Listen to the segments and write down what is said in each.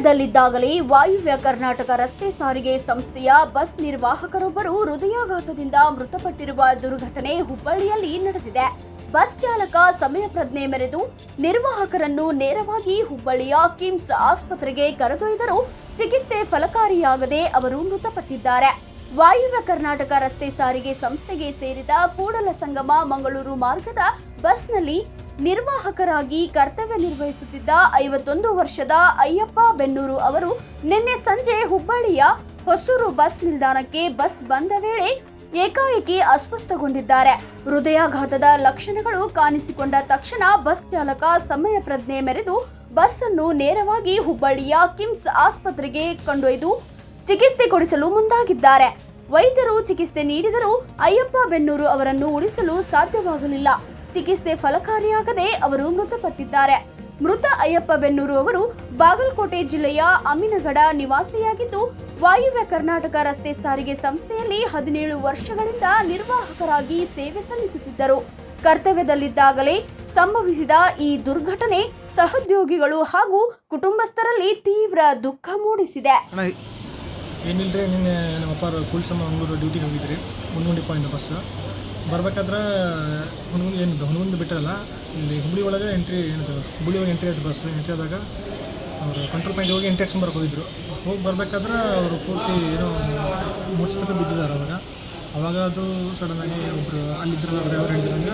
ಕರ್ತವ್ಯದಲ್ಲಿದ್ದಾಗಲೇ ವಾಯುವ್ಯ ಕರ್ನಾಟಕ ರಸ್ತೆ ಸಾರಿಗೆ ಸಂಸ್ಥೆಯ ಬಸ್ ನಿರ್ವಾಹಕರೊಬ್ಬರು ಹೃದಯಾಘಾತದಿಂದ ಮೃತಪಟ್ಟಿರುವ ದುರ್ಘಟನೆ ಹುಬ್ಬಳ್ಳಿಯಲ್ಲಿ ನಡೆದಿದೆ. ಬಸ್ ಚಾಲಕ ಸಮಯ ಪ್ರಜ್ಞೆ ಮೆರೆದು ನಿರ್ವಾಹಕರನ್ನು ನೇರವಾಗಿ ಹುಬ್ಬಳ್ಳಿಯ ಕಿಮ್ಸ್ ಆಸ್ಪತ್ರೆಗೆ ಕರೆದೊಯ್ದರೂ ಚಿಕಿತ್ಸೆ ಫಲಕಾರಿಯಾಗದೆ ಅವರು ಮೃತಪಟ್ಟಿದ್ದಾರೆ. ವಾಯುವ್ಯ ಕರ್ನಾಟಕ ರಸ್ತೆ ಸಾರಿಗೆ ಸಂಸ್ಥೆಗೆ ಸೇರಿದ ಕೂಡಲಸಂಗಮ ಮಂಗಳೂರು ಮಾರ್ಗದ ಬಸ್ನಲ್ಲಿ ನಿರ್ವಾಹಕರಾಗಿ ಕರ್ತವ್ಯ ನಿರ್ವಹಿಸುತ್ತಿದ್ದ 51 ವರ್ಷದ ಅಯ್ಯಪ್ಪ ಬೆನ್ನೂರು ಅವರು ನಿನ್ನೆ ಸಂಜೆ ಹುಬ್ಬಳ್ಳಿಯ ಹೊಸೂರು ಬಸ್ ನಿಲ್ದಾಣಕ್ಕೆ ಬಸ್ ಬಂದ ವೇಳೆ ಏಕಾಏಕಿ ಅಸ್ವಸ್ಥಗೊಂಡಿದ್ದಾರೆ. ಹೃದಯಾಘಾತದ ಲಕ್ಷಣಗಳು ಕಾಣಿಸಿಕೊಂಡ ತಕ್ಷಣ ಬಸ್ ಚಾಲಕ ಸಮಯ ಪ್ರಜ್ಞೆ ಮೆರೆದು ಬಸ್ ಅನ್ನು ನೇರವಾಗಿ ಹುಬ್ಬಳ್ಳಿಯ ಕಿಮ್ಸ್ ಆಸ್ಪತ್ರೆಗೆ ಕೊಂಡೊಯ್ದು ಚಿಕಿತ್ಸೆ ಕೊಡಿಸಲು ಮುಂದಾಗಿದ್ದಾರೆ. ವೈದ್ಯರು ಚಿಕಿತ್ಸೆ ನೀಡಿದರೂ ಅಯ್ಯಪ್ಪ ಬೆನ್ನೂರು ಅವರನ್ನು ಉಳಿಸಲು ಸಾಧ್ಯವಾಗಲಿಲ್ಲ. ಚಿಕಿತ್ಸೆ ಫಲಕಾರಿಯಾಗದೆ ಅವರು ಮೃತಪಟ್ಟಿದ್ದಾರೆ. ಮೃತ ಅಯ್ಯಪ್ಪ ಬೆನ್ನೂರು ಅವರು ಬಾಗಲಕೋಟೆ ಜಿಲ್ಲೆಯ ಅಮೀನಗಡ ನಿವಾಸಿಯಾಗಿದ್ದು, ವಾಯುವ್ಯ ಕರ್ನಾಟಕ ರಸ್ತೆ ಸಾರಿಗೆ ಸಂಸ್ಥೆಯಲ್ಲಿ 17 ವರ್ಷಗಳಿಂದ ನಿರ್ವಾಹಕರಾಗಿ ಸೇವೆ ಸಲ್ಲಿಸುತ್ತಿದ್ದರು. ಕರ್ತವ್ಯದಲ್ಲಿದ್ದಾಗಲೇ ಸಂಭವಿಸಿದ ಈ ದುರ್ಘಟನೆ ಸಹೋದ್ಯೋಗಿಗಳು ಹಾಗೂ ಕುಟುಂಬಸ್ಥರಲ್ಲಿ ತೀವ್ರ ದುಃಖ ಮೂಡಿಸಿದೆ. ಏನಿಲ್ಲದೆ ನಿನ್ನೆ ನಮ್ಮ ಅಪ್ಪ ಕೂಲ್ಸಮ್ಮ ಮಂಗಳೂರು ಡ್ಯೂಟಿಗೆ ಹೋಗಿದ್ರಿ. ಹುಣಗುಂಡಿ ಪಾಯಿಂಟ್ ಬಸ್ ಬರಬೇಕಾದ್ರೆ ಹುಣಗುಂಡಿ ಬಿಟ್ಟರಲ್ಲ, ಇಲ್ಲಿ ಹುಬ್ಬಳ್ಳಿ ಒಳಗೆ ಹುಬ್ಬಳ್ಳಿ ಒಳಗೆ ಎಂಟ್ರಿ ಆದ ಬಸ್. ಎಂಟ್ರಿ ಆದಾಗ ಅವರು ಕಂಟ್ರೋಲ್ ಪಾಯಿಂಟ್ ಹೋಗಿ ಎಂಟ್ರಿ ಹಾಕ್ಸ್ಕೊಂಬರಕ್ಕೆ ಹೋಗಿದ್ರು. ಹೋಗಿ ಬರಬೇಕಾದ್ರೆ ಅವರು ಪೂರ್ತಿ ಏನೋ ಮುಚ್ಚತಕ್ಕ ಬಿದ್ದಿದ್ದಾರೆ. ಅವಾಗ ಅದು ಸಡನ್ನಾಗಿ ಒಬ್ಬರು ಅಲ್ಲಿದ್ದರು ಡ್ರೈವರ್ ಹೇಳಿದಂಗೆ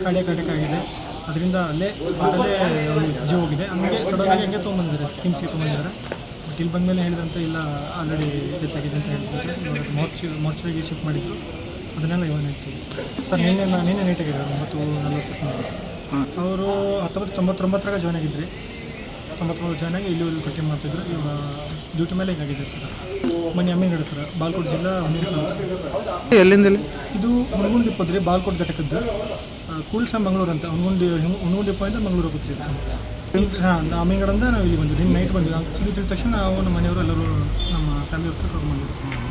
ಕಾರ್ಡಿಯಾಕ್ ಅಟ್ಯಾಕ್ ಆಗಿದೆ. ಅದರಿಂದ ಅಲ್ಲೇ ಜೀವ ಹೋಗಿದೆ. ಹಂಗೆ ಸಡನ್ನಾಗಿ ಹಂಗೆ ತೊಗೊಂಬಂದಿದ್ದಾರೆ, ಕಿಮ್ಸ್ಗೆ ತೊಗೊಂಬಂದಿದ್ದಾರೆ. ಬಟ್ ಇಲ್ಲಿ ಬಂದಮೇಲೆ ಹೇಳಿದಂತೆ ಇಲ್ಲ, ಆಲ್ರೆಡಿ ಡೆತ್ ಆಗಿದೆ ಅಂತ ಹೇಳಿದ್ದಾರೆ. ಮಾರ್ಚರಿಗೆ ಶಿಫ್ಟ್ ಮಾಡಿದ್ರು. ಅದನ್ನೆಲ್ಲ ಇವಾಗ ಹೇಳ್ತೀವಿ ಸರ್. ನಿನ್ನೆ ನೈಟಾಗಿದೆ 9:40 ಅವರು 1999 ಜಾಯ್ನ್ ಆಗಿದ್ರಿ. 99 ಜಾಯ್ನ್ ಆಗಿ ಇಲ್ಲಿ ಕಟ್ಟಿಂಗ್ ಮಾಡ್ತಿದ್ರು. ಇವಾಗ ಡ್ಯೂಟಿ ಮೇಲೆ ಹಿಂಗಾಗಿದ್ದಾರೆ ಸರ್. ಮನೆ ಅಮ್ಮಿನಗಡ ಸರ್, ಬಾಗಲಕೋಟೆ ಜಿಲ್ಲಾ ಹುಣಗುಂಡಿ. ಎಲ್ಲಿಂದ ಇದು ಹುಣಗುಂಡಿ ಪದ್ರಿ ಬಾಗಲಕೋಟೆ ಘಟಕದ್ದು ಕೂಲ್ಸ ಮಂಗಳೂರು ಅಂತ. ಹುಣಗುಂಡಿ ಪಾಯಿಂಟ್ ಮಂಗಳೂರು ಹೋಗ್ತಿದ್ವಿ. ಹಾಂ, ಅಮ್ಮಿನಗಡಿಂದ ನಾವು ಇಲ್ಲಿ ಬಂದ್ವಿ. ನಿನ್ನೆ ನೈಟ್ ಬಂದ್ವಿ. ಸುದ್ದಿ ತಿಳಿದ ತಕ್ಷಣ ನಾವು ನಮ್ಮ ಮನೆಯವರು ಎಲ್ಲರೂ ನಮ್ಮ ಫ್ಯಾಮಿಲಿ ಕರ್ಕೊಂಡು ಬಂದಿದ್ವಿ.